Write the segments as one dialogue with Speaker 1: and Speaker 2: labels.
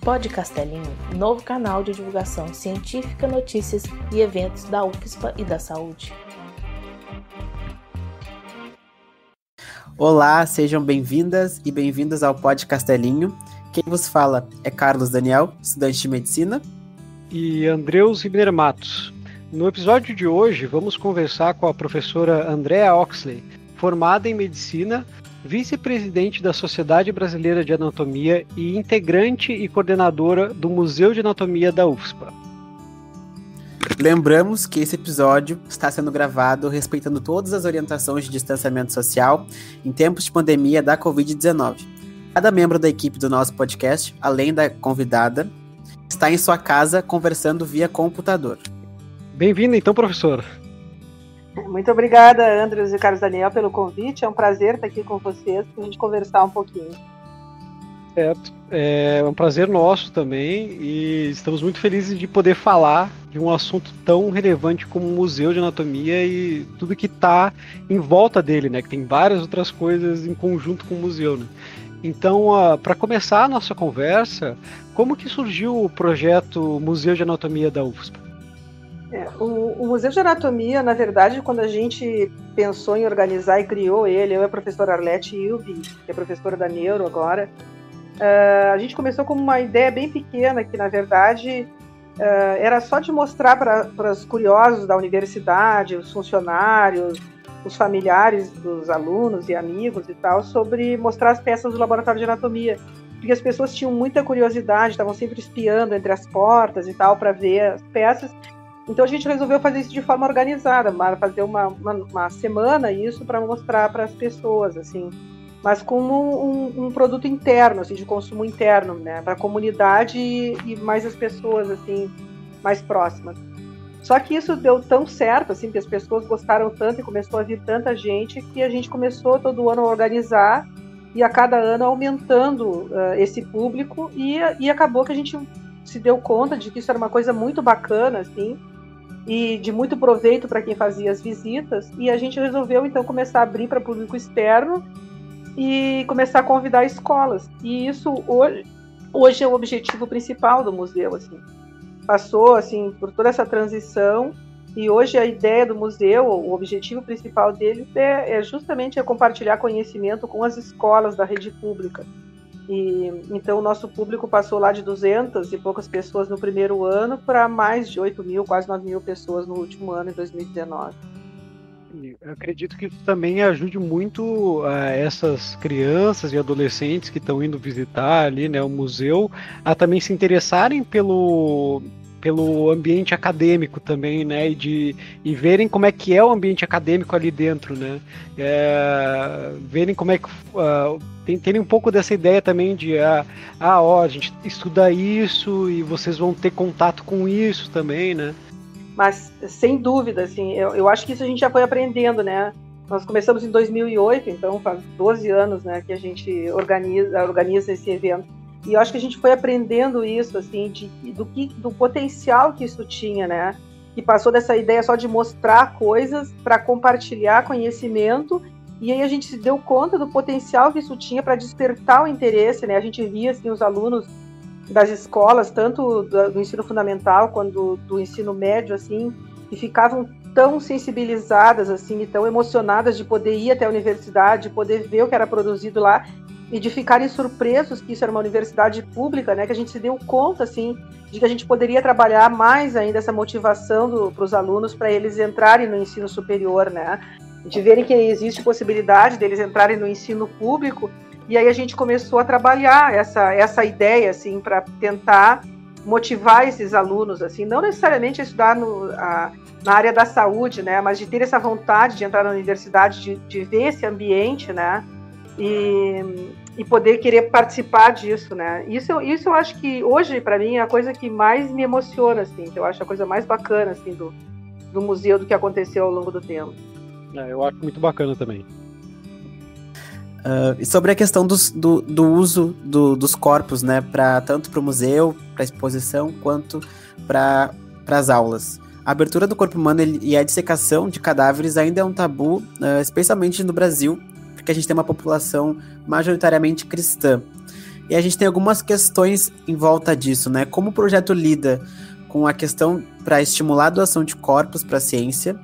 Speaker 1: Pod Castelinho, novo canal de divulgação científica, notícias e eventos da UFSPA e da saúde.
Speaker 2: Olá, sejam bem-vindas e bem-vindos ao Pod Castelinho. Quem vos fala é Carlos Daniel, estudante de medicina.
Speaker 3: E Andreus Ribeiro Matos. No episódio de hoje, vamos conversar com a professora Andrea Oxley, formada em medicina, vice-presidente da Sociedade Brasileira de Anatomia e integrante e coordenadora do Museu de Anatomia da UFSPA.
Speaker 2: Lembramos que esse episódio está sendo gravado respeitando todas as orientações de distanciamento social em tempos de pandemia da Covid-19. Cada membro da equipe do nosso podcast, além da convidada, está em sua casa conversando via computador.
Speaker 3: Bem-vinda então, professora.
Speaker 4: Muito obrigada, Andrews e Carlos Daniel, pelo convite. É um prazer estar aqui com vocês para a gente conversar um pouquinho.
Speaker 3: Certo. É um prazer nosso também e estamos muito felizes de poder falar de um assunto tão relevante como o Museu de Anatomia e tudo que está em volta dele, né? Que tem várias outras coisas em conjunto com o museu, né? Então, para começar a nossa conversa, como que surgiu o projeto Museu de Anatomia da UFSPA?
Speaker 4: O Museu de Anatomia, na verdade, quando a gente pensou em organizar e criou ele, eu e a professora Arlete Ilby, que é professora da Neuro agora, a gente começou com uma ideia bem pequena, que na verdade era só de mostrar para os curiosos da universidade, os funcionários, os familiares dos alunos e amigos e tal, sobre mostrar as peças do laboratório de anatomia, porque as pessoas tinham muita curiosidade, estavam sempre espiando entre as portas e tal para ver as peças. Então a gente resolveu fazer isso de forma organizada, fazer uma semana isso para mostrar para as pessoas, assim, mas como um produto interno, assim, de consumo interno, né, para a comunidade e mais as pessoas, assim, mais próximas. Só que isso deu tão certo, assim, que as pessoas gostaram tanto e começou a vir tanta gente que a gente começou todo ano a organizar e a cada ano aumentando esse público e acabou que a gente se deu conta de que isso era uma coisa muito bacana, assim, e de muito proveito para quem fazia as visitas, e a gente resolveu então começar a abrir para público externo e começar a convidar escolas, e isso hoje é o objetivo principal do museu, assim. Passou assim por toda essa transição, e hoje a ideia do museu, o objetivo principal dele é justamente compartilhar conhecimento com as escolas da rede pública. E então o nosso público passou lá de 200 e poucas pessoas no primeiro ano para mais de 8 mil, quase 9 mil pessoas no último ano, em 2019.
Speaker 3: Eu acredito que isso também ajude muito essas crianças e adolescentes que estão indo visitar ali, né, o museu, a também se interessarem pelo ambiente acadêmico também, né, e verem como é que é o ambiente acadêmico ali dentro, né, verem como é que terem um pouco dessa ideia também de a gente estuda isso e vocês vão ter contato com isso também, né.
Speaker 4: Mas, sem dúvida, assim, eu acho que isso a gente já foi aprendendo, né? Nós começamos em 2008, então faz 12 anos, né, que a gente organiza esse evento. E eu acho que a gente foi aprendendo isso, assim, do potencial que isso tinha, né? Que passou dessa ideia só de mostrar coisas para compartilhar conhecimento, e aí a gente se deu conta do potencial que isso tinha para despertar o interesse, né? A gente via, assim, os alunos das escolas, tanto do ensino fundamental quanto do ensino médio, assim, que ficavam tão sensibilizadas, assim, e tão emocionadas de poder ir até a universidade, de poder ver o que era produzido lá e de ficarem surpresos que isso era uma universidade pública, né, que a gente se deu conta, assim, de que a gente poderia trabalhar mais ainda essa motivação para os alunos para eles entrarem no ensino superior, né, de verem que existe possibilidade deles entrarem no ensino público. E aí a gente começou a trabalhar essa ideia, assim, para tentar motivar esses alunos, assim, não necessariamente a estudar na área da saúde, né, mas de ter essa vontade de entrar na universidade, de ver esse ambiente, né, e poder querer participar disso, né. Isso eu acho que hoje, para mim, é a coisa que mais me emociona, assim, que eu acho a coisa mais bacana, assim, do museu, do que aconteceu ao longo do tempo.
Speaker 3: Eu acho muito bacana também.
Speaker 2: Sobre a questão do uso dos corpos, né, tanto para o museu, para a exposição, quanto para as aulas. A abertura do corpo humano e a dissecação de cadáveres ainda é um tabu, especialmente no Brasil, porque a gente tem uma população majoritariamente cristã. E a gente tem algumas questões em volta disso, né? Como o projeto lida com a questão para estimular a doação de corpos para a ciência,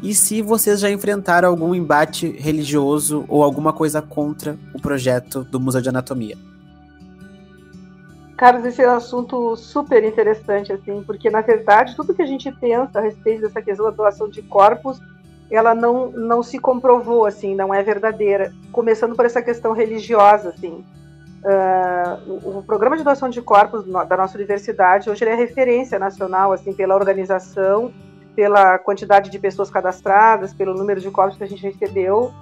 Speaker 2: e se vocês já enfrentaram algum embate religioso ou alguma coisa contra o projeto do Museu de Anatomia.
Speaker 4: Carlos, esse é um assunto super interessante, assim, porque, na verdade, tudo que a gente pensa a respeito dessa questão da doação de corpos, ela não se comprovou, assim, não é verdadeira. Começando por essa questão religiosa, assim. O programa de doação de corpos da nossa universidade, hoje ele é referência nacional, assim, pela organização, pela quantidade de pessoas cadastradas, pelo número de corpos que a gente recebeu.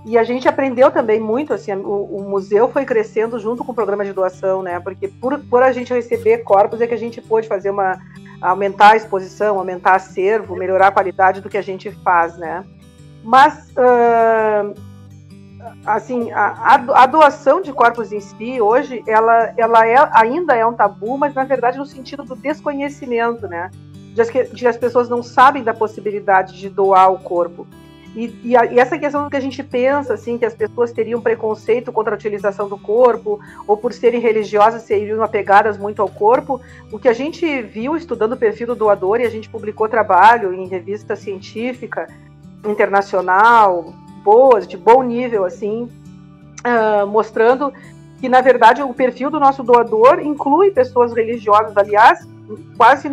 Speaker 4: E a gente aprendeu também muito, assim, o museu foi crescendo junto com o programa de doação, né? Porque por a gente receber corpos é que a gente pôde fazer aumentar a exposição, aumentar acervo, melhorar a qualidade do que a gente faz, né? Mas, assim, a doação de corpos em si, hoje, ela ainda é um tabu, mas, na verdade, no sentido do desconhecimento, né? De as pessoas não sabem da possibilidade de doar o corpo. E essa questão que a gente pensa, assim, que as pessoas teriam preconceito contra a utilização do corpo, ou por serem religiosas, seriam apegadas muito ao corpo, o que a gente viu estudando o perfil do doador, e a gente publicou trabalho em revista científica, internacional, boas, de bom nível, assim, mostrando que, na verdade, o perfil do nosso doador inclui pessoas religiosas. Aliás, quase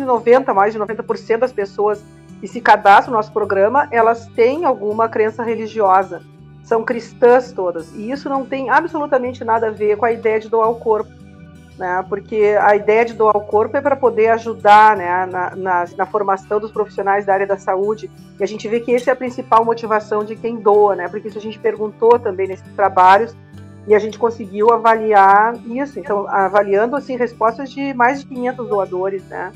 Speaker 4: mais de 90% das pessoas que se cadastram no nosso programa, elas têm alguma crença religiosa, são cristãs todas, e isso não tem absolutamente nada a ver com a ideia de doar o corpo, né? Porque a ideia de doar o corpo é para poder ajudar, né, na formação dos profissionais da área da saúde, e a gente vê que essa é a principal motivação de quem doa, né? Porque isso a gente perguntou também nesses trabalhos, e a gente conseguiu avaliar isso, então, avaliando, assim, respostas de mais de 500 doadores, né?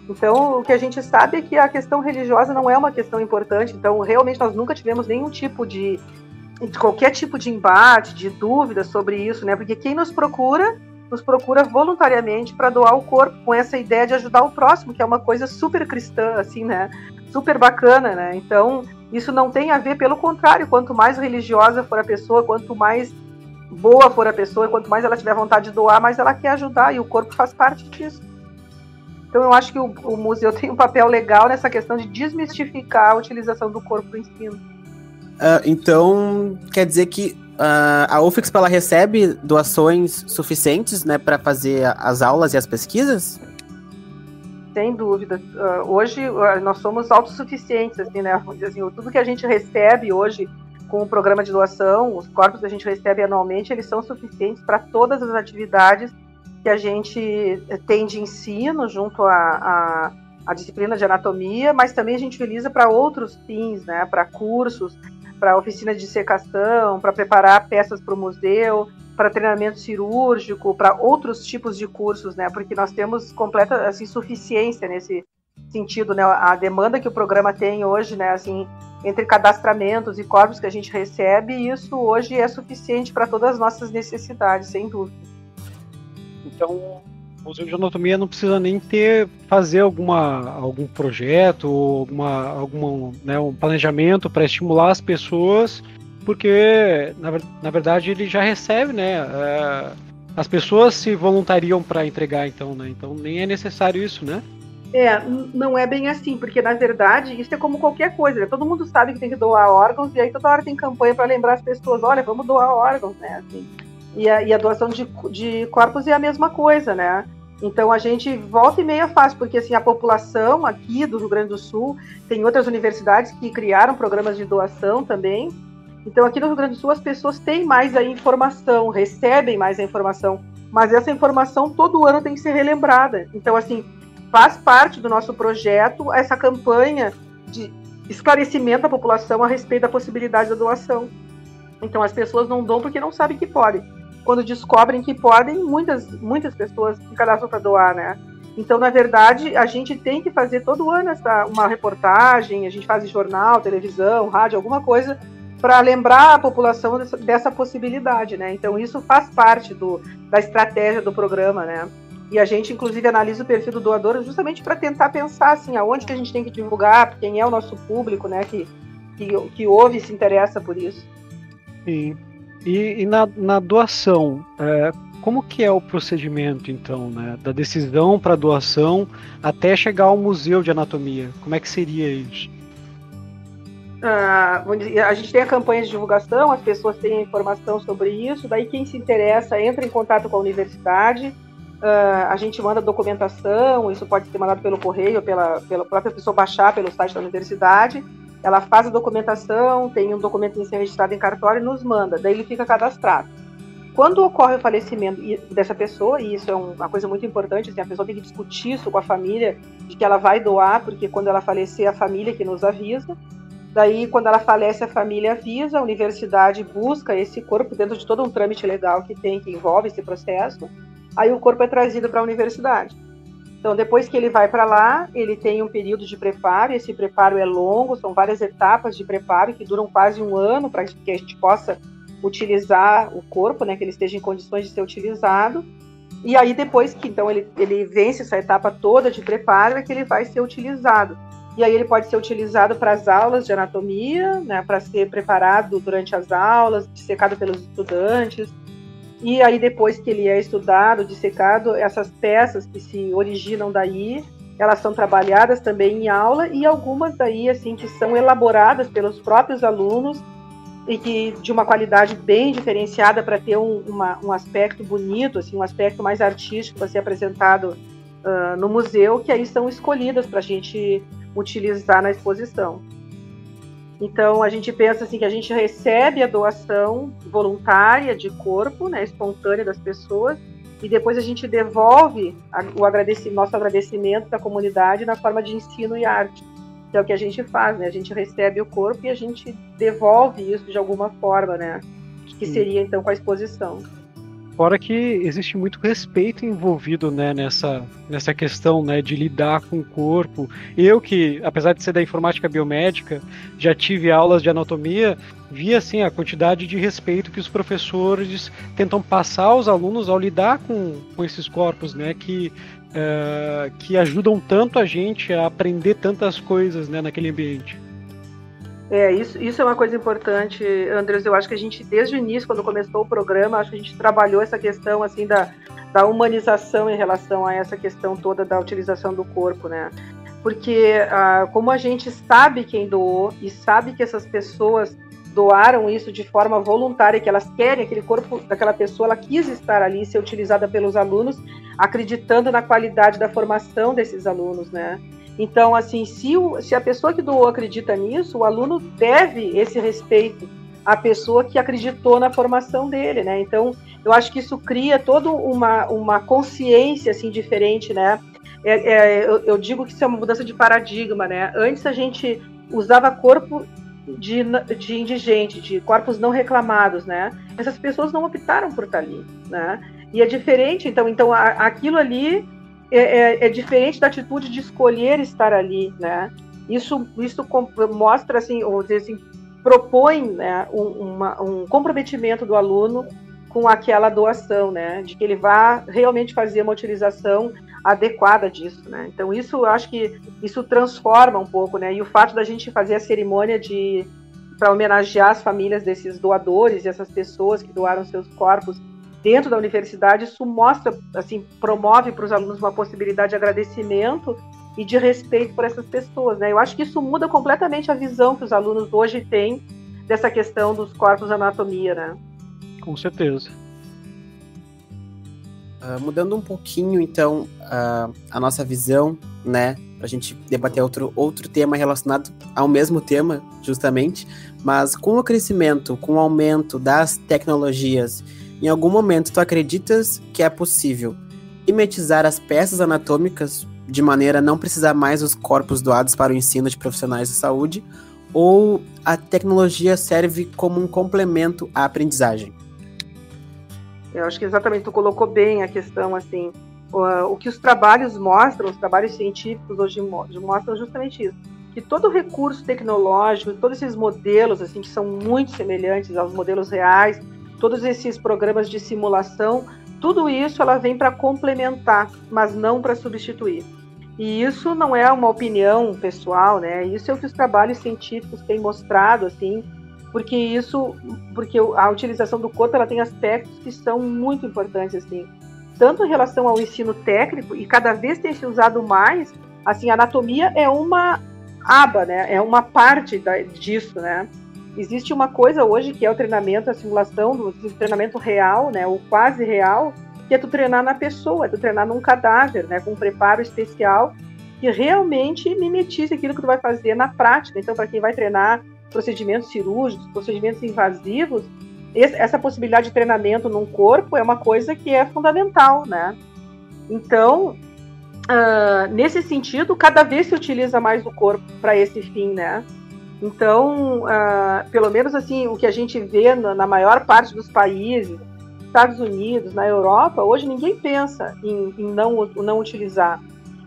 Speaker 4: Então, o que a gente sabe é que a questão religiosa não é uma questão importante. Então, realmente, nós nunca tivemos nenhum tipo de qualquer tipo de embate, de dúvida sobre isso, né? Porque quem nos procura voluntariamente para doar o corpo, com essa ideia de ajudar o próximo, que é uma coisa super cristã, assim, né? Super bacana, né? Então, isso não tem a ver, pelo contrário, quanto mais religiosa for a pessoa, quanto mais boa for a pessoa, quanto mais ela tiver vontade de doar, mais ela quer ajudar, e o corpo faz parte disso. Então, eu acho que o museu tem um papel legal nessa questão de desmistificar a utilização do corpo para o ensino.
Speaker 2: Então, quer dizer que a UFSC ela recebe doações suficientes, né, para fazer as aulas e as pesquisas?
Speaker 4: Sem dúvida. Hoje, nós somos autossuficientes, assim, né? Vamos dizer assim, tudo que a gente recebe hoje com o programa de doação, os corpos que a gente recebe anualmente, eles são suficientes para todas as atividades que a gente tem de ensino junto à disciplina de anatomia, mas também a gente utiliza para outros fins, né, para cursos, para oficina de dissecação, para preparar peças para o museu, para treinamento cirúrgico, para outros tipos de cursos, né, porque nós temos completa, assim, suficiência nesse sentido, né, a demanda que o programa tem hoje, né, assim, entre cadastramentos e corpos que a gente recebe, isso hoje é suficiente para todas as nossas necessidades, sem dúvida.
Speaker 3: Então, o Museu de Anatomia não precisa nem fazer algum projeto, algum né, um planejamento para estimular as pessoas, porque, na verdade, ele já recebe, né? As pessoas se voluntariam para entregar, então, né? Então, nem é necessário isso, né?
Speaker 4: Não é bem assim, porque, na verdade, isso é como qualquer coisa, né? Todo mundo sabe que tem que doar órgãos, e aí toda hora tem campanha para lembrar as pessoas, olha, vamos doar órgãos, né? Assim. E a doação de corpos é a mesma coisa, né? Então a gente volta e meia faz, porque assim, a população aqui do Rio Grande do Sul, tem outras universidades que criaram programas de doação também. Então aqui no Rio Grande do Sul as pessoas têm mais a informação, recebem mais a informação, mas essa informação todo ano tem que ser relembrada. Então assim, faz parte do nosso projeto essa campanha de esclarecimento da população a respeito da possibilidade da doação. Então as pessoas não doam porque não sabem que podem. Quando descobrem que podem, muitas pessoas se cadastram para doar, né? Então, na verdade, a gente tem que fazer todo ano uma reportagem, a gente faz em jornal, televisão, rádio, alguma coisa, para lembrar a população dessa possibilidade, né? Então, isso faz parte da estratégia do programa, né? E a gente, inclusive, analisa o perfil do doador justamente para tentar pensar, assim, aonde que a gente tem que divulgar, quem é o nosso público, né? Que ouve e se interessa por isso.
Speaker 3: Sim. E na doação, como que é o procedimento, então, né? Da decisão para doação até chegar ao museu de anatomia? Como é que seria isso?
Speaker 4: A gente tem a campanha de divulgação, as pessoas têm informação sobre isso, daí quem se interessa entra em contato com a universidade, a gente manda documentação, isso pode ser mandado pelo correio, pela própria pessoa baixar pelo site da universidade, ela faz a documentação, tem um documento que ser registrado em cartório e nos manda, daí ele fica cadastrado. Quando ocorre o falecimento dessa pessoa, e isso é uma coisa muito importante, assim, a pessoa tem que discutir isso com a família, de que ela vai doar, porque quando ela falecer, a família que nos avisa. Daí, quando ela falece, a família avisa, a universidade busca esse corpo dentro de todo um trâmite legal que envolve esse processo. Aí o corpo é trazido para a universidade. Então, depois que ele vai para lá, ele tem um período de preparo, esse preparo é longo, são várias etapas de preparo que duram quase um ano para que a gente possa utilizar o corpo, né, que ele esteja em condições de ser utilizado. E aí, depois que então ele vence essa etapa toda de preparo, é que ele vai ser utilizado. E aí ele pode ser utilizado para as aulas de anatomia, né, para ser preparado durante as aulas, dissecado pelos estudantes. E aí depois que ele é estudado, dissecado, essas peças que se originam daí, elas são trabalhadas também em aula e algumas daí assim que são elaboradas pelos próprios alunos e que de uma qualidade bem diferenciada para ter um aspecto bonito, assim, um aspecto mais artístico para ser apresentado no museu, que aí são escolhidas para a gente utilizar na exposição. Então, a gente pensa assim que a gente recebe a doação voluntária de corpo, né, espontânea das pessoas, e depois a gente devolve nosso agradecimento da comunidade na forma de ensino e arte, que é o que a gente faz, né? A gente recebe o corpo e a gente devolve isso de alguma forma, né? Que seria, então, com a exposição.
Speaker 3: Fora que existe muito respeito envolvido, né, nessa questão, né, de lidar com o corpo. Eu que, apesar de ser da informática biomédica, já tive aulas de anatomia, vi assim, a quantidade de respeito que os professores tentam passar aos alunos ao lidar com esses corpos, né, que ajudam tanto a gente a aprender tantas coisas, né, naquele ambiente.
Speaker 4: Isso é uma coisa importante, Andres. Eu acho que a gente, desde o início, quando começou o programa, acho que a gente trabalhou essa questão assim da humanização em relação a essa questão toda da utilização do corpo, né? Porque como a gente sabe quem doou e sabe que essas pessoas doaram isso de forma voluntária, que elas querem aquele corpo daquela pessoa, ela quis estar ali, ser utilizada pelos alunos, acreditando na qualidade da formação desses alunos, né? Então, assim, se a pessoa que doou acredita nisso, o aluno deve esse respeito à pessoa que acreditou na formação dele, né? Então, eu acho que isso cria toda uma consciência, assim, diferente, né? Eu digo que isso é uma mudança de paradigma, né? Antes a gente usava corpo de indigente, de corpos não reclamados, né? Essas pessoas não optaram por estar ali, né? E é diferente, então aquilo ali é diferente da atitude de escolher estar ali, né? Isso mostra, assim, ou dizer assim, propõe, né, um comprometimento do aluno com aquela doação, né? De que ele vá realmente fazer uma utilização adequada disso, né? Então isso, eu acho que isso transforma um pouco, né? E o fato da gente fazer a cerimônia para homenagear as famílias desses doadores e essas pessoas que doaram seus corpos dentro da universidade, isso mostra, assim, promove para os alunos uma possibilidade de agradecimento e de respeito por essas pessoas, né? Eu acho que isso muda completamente a visão que os alunos hoje têm dessa questão dos corpos anatomia, né?
Speaker 3: Com certeza.
Speaker 2: Mudando um pouquinho, então, a nossa visão, né? Para a gente debater outro tema relacionado ao mesmo tema, justamente, mas com o crescimento, com o aumento das tecnologias, em algum momento, tu acreditas que é possível mimetizar as peças anatômicas de maneira a não precisar mais dos corpos doados para o ensino de profissionais de saúde? Ou a tecnologia serve como um complemento à aprendizagem?
Speaker 4: Eu acho que exatamente tu colocou bem a questão, assim, o que os trabalhos mostram, os trabalhos científicos hoje mostram justamente isso, que todo recurso tecnológico, todos esses modelos, assim, que são muito semelhantes aos modelos reais, todos esses programas de simulação, tudo isso ela vem para complementar, mas não para substituir. E isso não é uma opinião pessoal, né? Isso é o que os trabalhos científicos têm mostrado, assim, porque a utilização do corpo ela tem aspectos que são muito importantes, assim, tanto em relação ao ensino técnico, e cada vez tem se usado mais, assim, a anatomia é uma aba, né, é uma parte disso, né. Existe uma coisa hoje que é o treinamento, a simulação do treinamento real, né, o quase real, que é tu treinar na pessoa, é tu treinar num cadáver, né, com um preparo especial que realmente mimetize aquilo que tu vai fazer na prática. Então, para quem vai treinar procedimentos cirúrgicos, procedimentos invasivos, essa possibilidade de treinamento num corpo é uma coisa que é fundamental, né? Então, nesse sentido, cada vez se utiliza mais o corpo para esse fim, né? Então, pelo menos assim, o que a gente vê na maior parte dos países, Estados Unidos, na Europa, hoje ninguém pensa em não utilizar.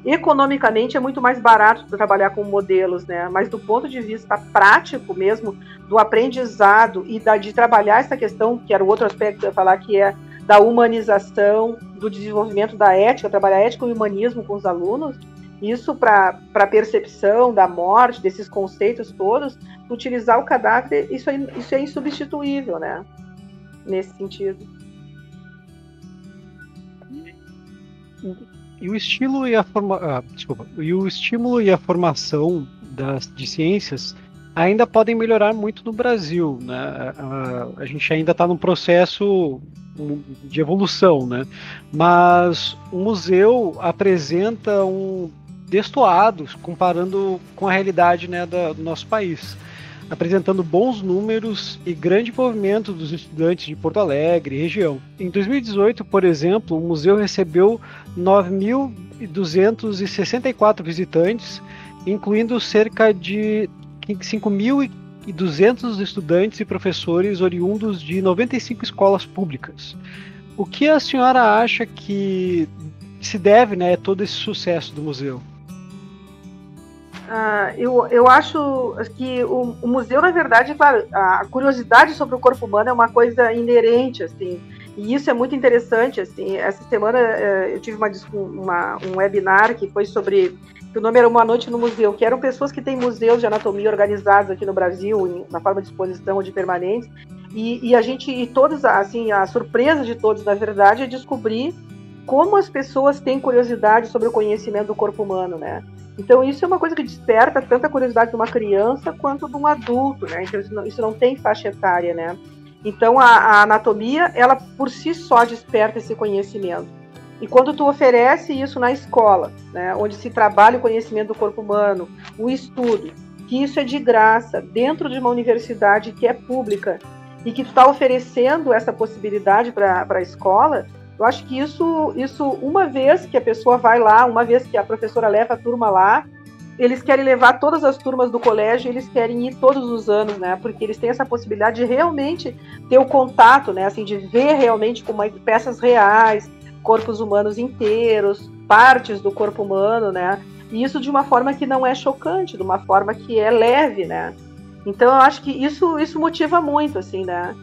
Speaker 4: Economicamente é muito mais barato trabalhar com modelos, né? Mas do ponto de vista prático mesmo, do aprendizado e de trabalhar essa questão, que era o outro aspecto que eu ia falar, que é da humanização, do desenvolvimento da ética, trabalhar ética e humanismo com os alunos, isso para a percepção da morte, desses conceitos todos, utilizar o cadáver, isso é insubstituível, né? Nesse sentido.
Speaker 3: E o estilo e o estímulo e a formação de ciências ainda podem melhorar muito no Brasil, né? A gente ainda está num processo de evolução, né? Mas o museu apresenta um destoado comparando com a realidade, né, do nosso país, apresentando bons números e grande envolvimento dos estudantes de Porto Alegre e região. Em 2018, por exemplo, o museu recebeu 9.264 visitantes, incluindo cerca de 5.200 estudantes e professores oriundos de 95 escolas públicas. O que a senhora acha que se deve, né, a todo esse sucesso do museu?
Speaker 4: Eu acho que o museu, na verdade, claro, a curiosidade sobre o corpo humano é uma coisa inerente, assim, e isso é muito interessante, assim. Essa semana eu tive um webinar que foi sobre, que o nome era Uma Noite no Museu, que eram pessoas que têm museus de anatomia organizados aqui no Brasil, na forma de exposição ou de permanentes, e todos, assim, a surpresa de todos, na verdade, é descobrir como as pessoas têm curiosidade sobre o conhecimento do corpo humano, né? Então, isso é uma coisa que desperta tanto a curiosidade de uma criança quanto de um adulto, né? Então, isso não tem faixa etária, né? Então, a anatomia, ela por si só desperta esse conhecimento. E quando tu oferece isso na escola, né, onde se trabalha o conhecimento do corpo humano, o estudo, que isso é de graça, dentro de uma universidade que é pública, e que tu está oferecendo essa possibilidade para a escola, eu acho que isso, uma vez que a pessoa vai lá, uma vez que a professora leva a turma lá, eles querem levar todas as turmas do colégio, eles querem ir todos os anos, né? Porque eles têm essa possibilidade de realmente ter o contato, né? Assim, de ver realmente como peças reais, corpos humanos inteiros, partes do corpo humano, né? E isso de uma forma que não é chocante, de uma forma que é leve, né? Então, eu acho que isso motiva muito, assim, né?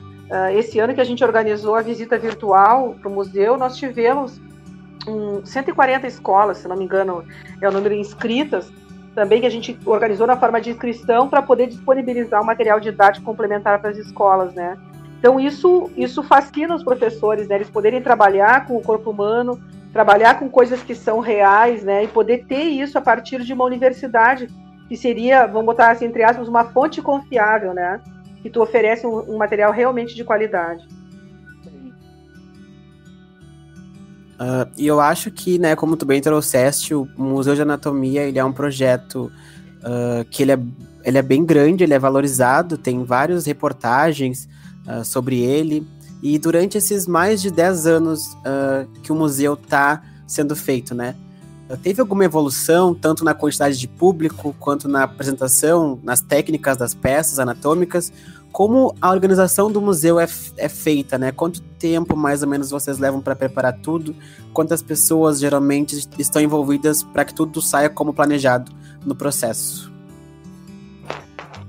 Speaker 4: Esse ano que a gente organizou a visita virtual para o museu, nós tivemos 140 escolas, se não me engano, é o número de inscritas, também que a gente organizou na forma de inscrição para poder disponibilizar o material didático complementar para as escolas, né? Então, isso fascina os professores, né? Eles poderem trabalhar com o corpo humano, trabalhar com coisas que são reais, né? E poder ter isso a partir de uma universidade, que seria, vamos botar assim, entre aspas, uma fonte confiável, né? Que tu oferece um material realmente de qualidade.
Speaker 2: E eu acho que, né, como tu bem trouxeste, o Museu de Anatomia, ele é um projeto que ele é bem grande, ele é valorizado, tem várias reportagens sobre ele, e durante esses mais de 10 anos que o museu está sendo feito, né, teve alguma evolução, tanto na quantidade de público, quanto na apresentação, nas técnicas das peças anatômicas? Como a organização do museu é feita, né? Quanto tempo, mais ou menos, vocês levam para preparar tudo? Quantas pessoas, geralmente, estão envolvidas para que tudo saia como planejado no processo?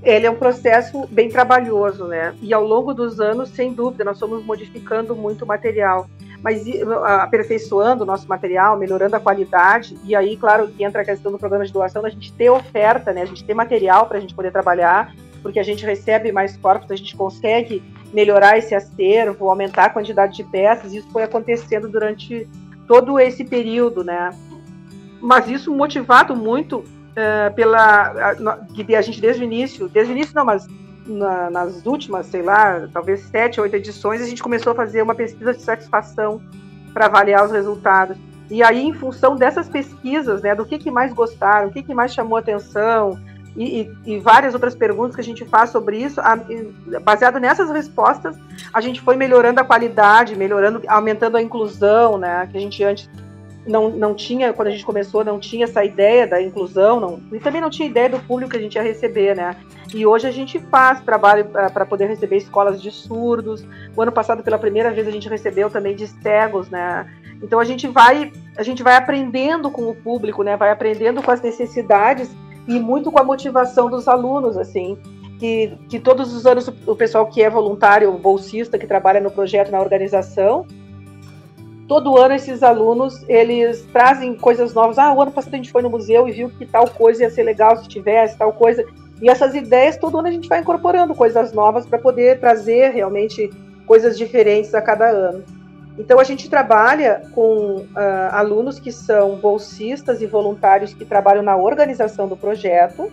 Speaker 4: Ele é um processo bem trabalhoso, né? E ao longo dos anos, sem dúvida, nós fomos modificando muito o material, mas aperfeiçoando o nosso material, melhorando a qualidade, e aí, claro, que entra a questão do programa de doação, da gente ter oferta, né? A gente ter material para a gente poder trabalhar, porque a gente recebe mais corpos, a gente consegue melhorar esse acervo, aumentar a quantidade de peças. Isso foi acontecendo durante todo esse período, né? Mas isso motivado muito que a gente desde o início não, mas nas últimas, sei lá, talvez 7 ou 8 edições, a gente começou a fazer uma pesquisa de satisfação para avaliar os resultados. E aí, em função dessas pesquisas, né, do que mais gostaram, o que mais chamou atenção, e várias outras perguntas que a gente faz sobre isso, baseado nessas respostas, a gente foi melhorando a qualidade, aumentando a inclusão, né, que a gente antes não tinha, quando a gente começou, não tinha essa ideia da inclusão, e também não tinha ideia do público que a gente ia receber, né? E hoje a gente faz trabalho para poder receber escolas de surdos. O ano passado, pela primeira vez, a gente recebeu também de cegos, né? Então a gente vai aprendendo com o público, né? Vai aprendendo com as necessidades e muito com a motivação dos alunos, assim. Que todos os anos o pessoal que é voluntário, bolsista, que trabalha no projeto, na organização, todo ano esses alunos, eles trazem coisas novas. O ano passado a gente foi no museu e viu que tal coisa ia ser legal se tivesse, tal coisa. E essas ideias, todo ano a gente vai incorporando coisas novas para poder trazer realmente coisas diferentes a cada ano. Então a gente trabalha com alunos que são bolsistas e voluntários que trabalham na organização do projeto.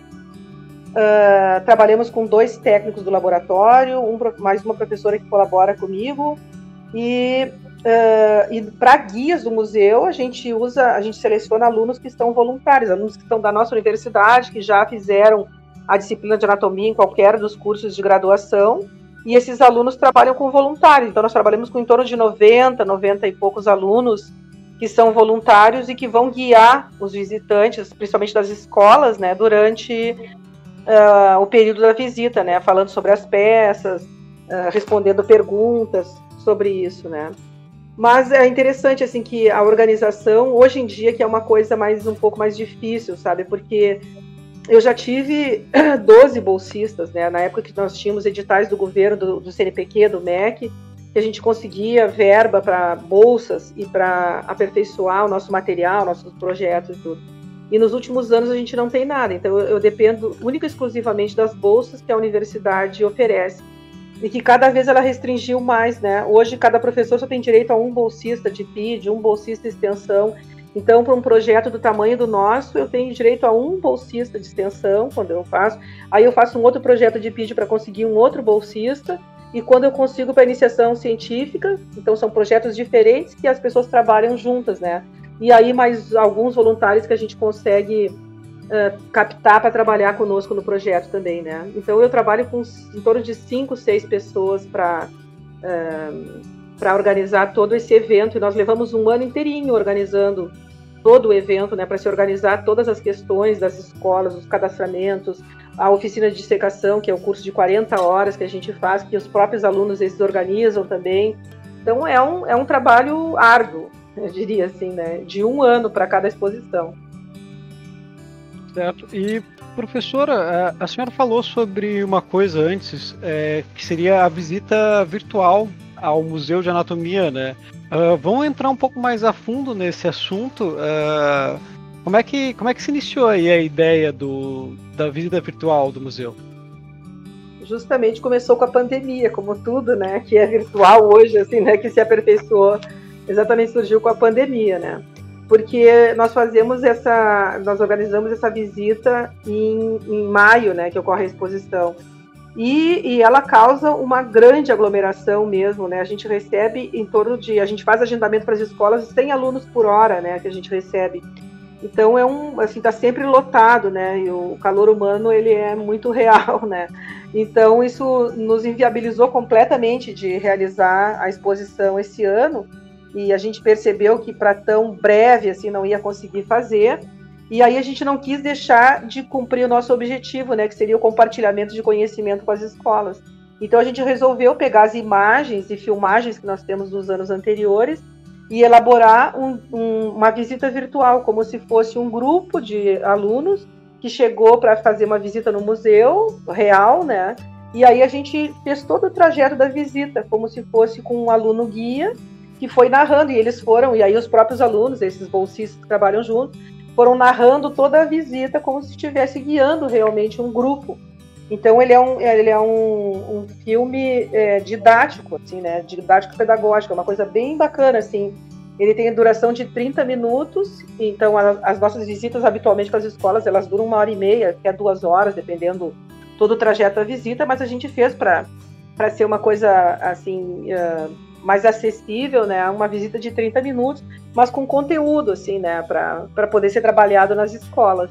Speaker 4: Trabalhamos com 2 técnicos do laboratório, mais uma professora que colabora comigo. E para guias do museu, a gente seleciona alunos que estão voluntários, alunos que estão da nossa universidade, que já fizeram a disciplina de anatomia em qualquer dos cursos de graduação, e esses alunos trabalham com voluntários. Então nós trabalhamos com em torno de 90 e poucos alunos que são voluntários e que vão guiar os visitantes, principalmente das escolas, né, durante o período da visita, né, falando sobre as peças, respondendo perguntas sobre isso, né. Mas é interessante, assim, que a organização, hoje em dia, que é uma coisa um pouco mais difícil, sabe? Porque eu já tive 12 bolsistas, né? Na época que nós tínhamos editais do governo, do CNPq, do MEC, que a gente conseguia verba para bolsas e para aperfeiçoar o nosso material, nossos projetos e tudo. E nos últimos anos a gente não tem nada. Então eu dependo única e exclusivamente das bolsas que a universidade oferece. E que cada vez ela restringiu mais, né? Hoje cada professor só tem direito a um bolsista de PID, um bolsista de extensão. Então, para um projeto do tamanho do nosso, eu tenho direito a um bolsista de extensão, quando eu faço. Aí eu faço um outro projeto de PID para conseguir um outro bolsista. E quando eu consigo para iniciação científica, então são projetos diferentes que as pessoas trabalham juntas, né? E aí mais alguns voluntários que a gente consegue captar para trabalhar conosco no projeto também, né? Então eu trabalho com em torno de 5, 6 pessoas para organizar todo esse evento, e nós levamos um ano inteirinho organizando todo o evento, né, para se organizar todas as questões das escolas, os cadastramentos, a oficina de dissecação, que é um curso de 40 horas que a gente faz, que os próprios alunos eles organizam também. Então é um trabalho árduo, eu diria assim, né, de um ano para cada exposição.
Speaker 3: Certo. E, professora, a senhora falou sobre uma coisa antes, que seria a visita virtual ao Museu de Anatomia, né? Vamos entrar um pouco mais a fundo nesse assunto. Como é que se iniciou aí a ideia da visita virtual do museu?
Speaker 4: Justamente começou com a pandemia, como tudo, né? Que é virtual hoje, assim, né? Que se aperfeiçoou. Exatamente surgiu com a pandemia, né? Porque nós organizamos essa visita em maio, né, que ocorre a exposição. E ela causa uma grande aglomeração mesmo, né? A gente recebe a gente faz agendamento para as escolas, 100 alunos por hora, né, que a gente recebe. Então tá sempre lotado, né? E o calor humano, ele é muito real, né? Então isso nos inviabilizou completamente de realizar a exposição esse ano. E a gente percebeu que para tão breve assim não ia conseguir fazer, e aí a gente não quis deixar de cumprir o nosso objetivo, né, que seria o compartilhamento de conhecimento com as escolas. Então a gente resolveu pegar as imagens e filmagens que nós temos dos anos anteriores e elaborar uma visita virtual, como se fosse um grupo de alunos que chegou para fazer uma visita no museu real, né, e aí a gente fez todo o trajeto da visita, como se fosse com um aluno guia, que foi narrando, e aí os próprios alunos, esses bolsistas que trabalham juntos, foram narrando toda a visita como se estivesse guiando realmente um grupo. Então ele é um filme didático, assim, né? Didático pedagógico, é uma coisa bem bacana, assim. Ele tem a duração de 30 minutos, então as nossas visitas habitualmente para as escolas, elas duram 1h30, até 2 horas, dependendo todo o trajeto da visita, mas a gente fez para ser uma coisa, assim, mais acessível, né? Uma visita de 30 minutos, mas com conteúdo, assim, né? Para poder ser trabalhado nas escolas.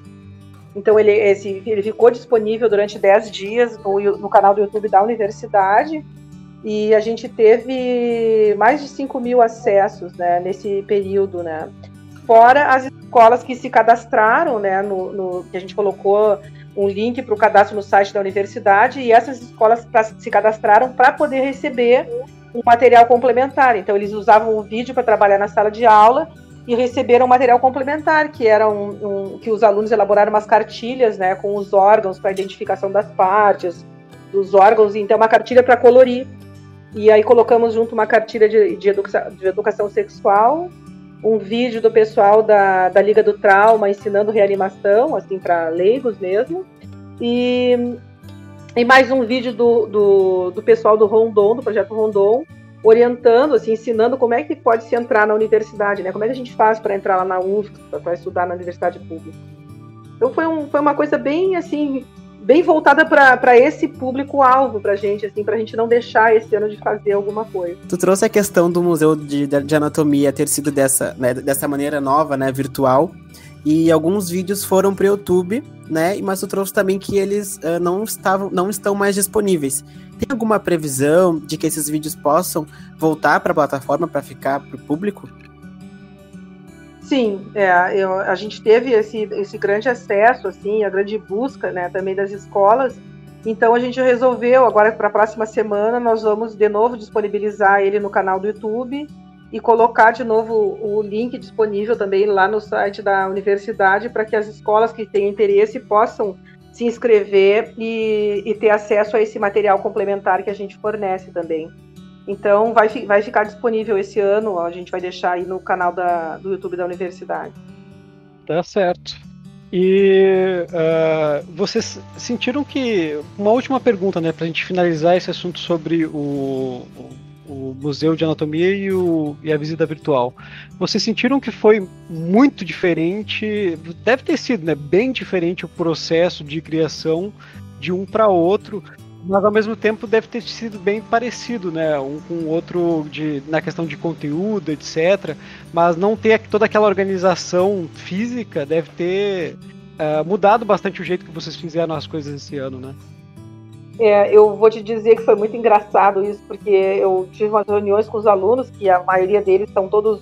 Speaker 4: Então ele ficou disponível durante 10 dias no canal do YouTube da universidade, e a gente teve mais de 5.000 acessos, né, nesse período, né? Fora as escolas que se cadastraram, né, que a gente colocou um link para o cadastro no site da universidade, e essas escolas se cadastraram para poder receber um material complementar. Então eles usavam o vídeo para trabalhar na sala de aula e receberam um material complementar, que era que os alunos elaboraram umas cartilhas, né, com os órgãos para identificação das partes dos órgãos, então uma cartilha para colorir. E aí colocamos junto uma cartilha de educação sexual, um vídeo do pessoal da Liga do Trauma ensinando reanimação, assim, para leigos mesmo, e mais um vídeo do pessoal do Rondon, do Projeto Rondon, orientando, assim, ensinando como é que pode se entrar na universidade, né? Como é que a gente faz para entrar lá na UFSC, para estudar na universidade pública. Então foi uma coisa bem, assim, bem voltada para esse público-alvo pra gente, assim, pra gente não deixar esse ano de fazer alguma coisa.
Speaker 2: Tu trouxe a questão do Museu de Anatomia ter sido dessa maneira nova, né, virtual, e alguns vídeos foram para o YouTube, né, mas tu trouxe também que eles não estão mais disponíveis. Tem alguma previsão de que esses vídeos possam voltar para a plataforma para ficar para o público?
Speaker 4: Sim, a gente teve esse grande acesso, assim, a grande busca, né, também das escolas. Então a gente resolveu, agora para a próxima semana, nós vamos de novo disponibilizar ele no canal do YouTube e colocar de novo o link disponível também lá no site da universidade, para que as escolas que têm interesse possam se inscrever e ter acesso a esse material complementar que a gente fornece também. Então vai ficar disponível esse ano, a gente vai deixar aí no canal do YouTube da universidade.
Speaker 3: Tá certo. E vocês sentiram que... Uma última pergunta, né, pra gente finalizar esse assunto sobre o Museu de Anatomia e a visita virtual. Vocês sentiram que foi muito diferente? Deve ter sido, né, bem diferente o processo de criação de um para outro, mas ao mesmo tempo deve ter sido bem parecido, né, um com o outro na questão de conteúdo, etc. Mas não ter toda aquela organização física deve ter mudado bastante o jeito que vocês fizeram as coisas esse ano, né?
Speaker 4: Eu vou te dizer que foi muito engraçado isso, porque eu tive umas reuniões com os alunos, que a maioria deles são todos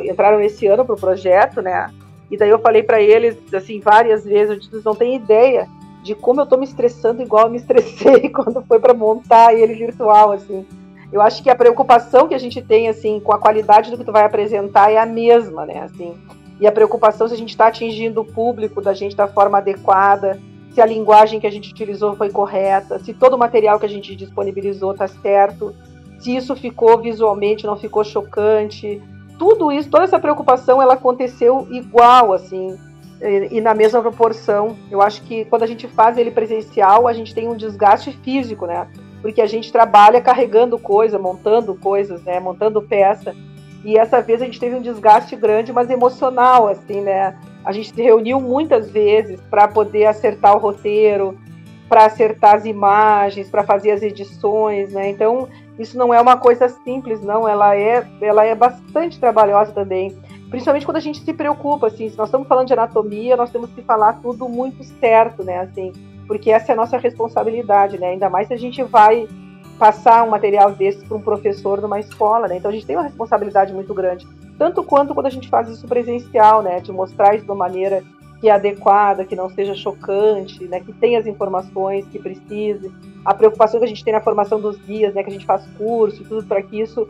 Speaker 4: entraram esse ano para o projeto, né? E daí eu falei para eles, assim, várias vezes, eu disse, vocês não têm ideia de como eu tô me estressando igual eu me estressei quando foi para montar ele virtual, assim. Eu acho que a preocupação que a gente tem, assim, com a qualidade do que tu vai apresentar é a mesma, né, assim. E a preocupação se a gente está atingindo o público da gente da forma adequada, se a linguagem que a gente utilizou foi correta, se todo o material que a gente disponibilizou está certo, se isso ficou visualmente, não ficou chocante. Tudo isso, toda essa preocupação, ela aconteceu igual, assim, e na mesma proporção. Eu acho que quando a gente faz ele presencial, a gente tem um desgaste físico, né? Porque a gente trabalha carregando coisa, montando coisas, né? Montando peça. E essa vez a gente teve um desgaste grande, mas emocional, assim, né? A gente se reuniu muitas vezes para poder acertar o roteiro, para acertar as imagens, para fazer as edições, né? Então, isso não é uma coisa simples, não. Ela é bastante trabalhosa também. Principalmente quando a gente se preocupa, assim, se nós estamos falando de anatomia, nós temos que falar tudo muito certo, né, assim, porque essa é a nossa responsabilidade, né, ainda mais se a gente vai passar um material desses para um professor numa escola, né, então a gente tem uma responsabilidade muito grande, tanto quanto quando a gente faz isso presencial, né, de mostrar isso de uma maneira que é adequada, que não seja chocante, né, que tenha as informações que precise, a preocupação que a gente tem na formação dos guias, né, que a gente faz curso e tudo para que isso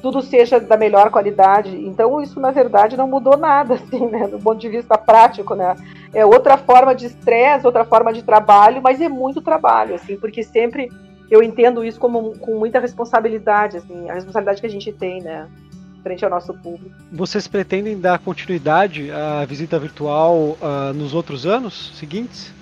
Speaker 4: tudo seja da melhor qualidade. Então isso, na verdade, não mudou nada, assim, né, do ponto de vista prático, né, é outra forma de estresse, outra forma de trabalho, mas é muito trabalho, assim, porque sempre eu entendo isso como com muita responsabilidade, assim, a responsabilidade que a gente tem, né, frente ao nosso público.
Speaker 3: Vocês pretendem dar continuidade à visita virtual nos outros anos seguintes?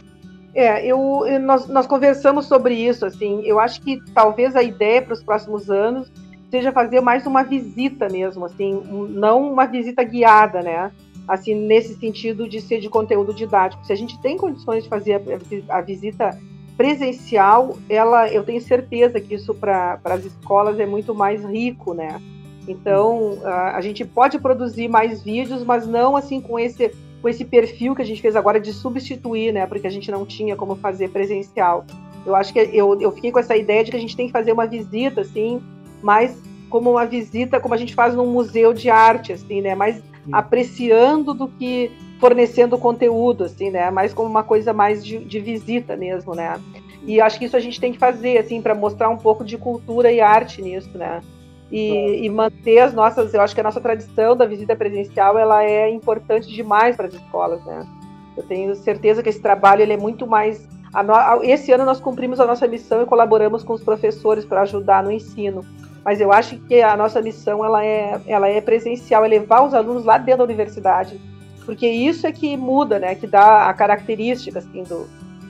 Speaker 4: Nós conversamos sobre isso, assim, eu acho que talvez a ideia para os próximos anos seja fazer mais uma visita mesmo, assim, não uma visita guiada, né? Assim, nesse sentido de ser de conteúdo didático. Se a gente tem condições de fazer a visita presencial, eu tenho certeza que isso para as escolas é muito mais rico, né? Então, a gente pode produzir mais vídeos, mas não assim com esse perfil que a gente fez agora de substituir, né? Porque a gente não tinha como fazer presencial. Eu acho que eu fiquei com essa ideia de que a gente tem que fazer uma visita, assim, mais como uma visita, como a gente faz num museu de arte, assim, né? Mais apreciando do que fornecendo conteúdo, assim, né? Mais como uma coisa mais de visita mesmo, né? E acho que isso a gente tem que fazer, assim, para mostrar um pouco de cultura e arte nisso, né? E manter as nossas, eu acho que a nossa tradição da visita presencial, ela é importante demais para as escolas, né? Eu tenho certeza que esse trabalho, ele é muito mais... Esse ano nós cumprimos a nossa missão e colaboramos com os professores para ajudar no ensino. Mas eu acho que a nossa missão, ela é presencial, é levar os alunos lá dentro da universidade, porque isso é que muda, né? Que dá a característica, assim,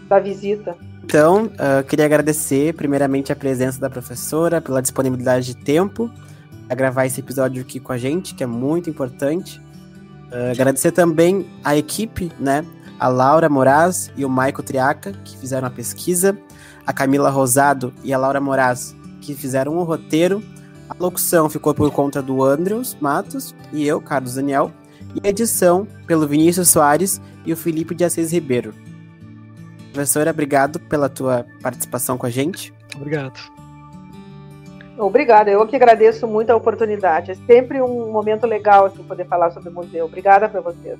Speaker 4: da visita.
Speaker 2: Então, queria agradecer primeiramente a presença da professora, pela disponibilidade de tempo a gravar esse episódio aqui com a gente, que é muito importante. Agradecer também a equipe, né? A Laura Moraz e o Maico Triaca, que fizeram a pesquisa, a Camila Rosado e a Laura Moraz, que fizeram o roteiro. A locução ficou por conta do Andrews Matos e eu, Carlos Daniel, e a edição pelo Vinícius Soares e o Felipe de Assis Ribeiro. Professora, obrigado pela tua participação com a gente.
Speaker 3: Obrigado.
Speaker 4: Obrigada, eu que agradeço muito a oportunidade. É sempre um momento legal assim, poder falar sobre o museu. Obrigada para vocês.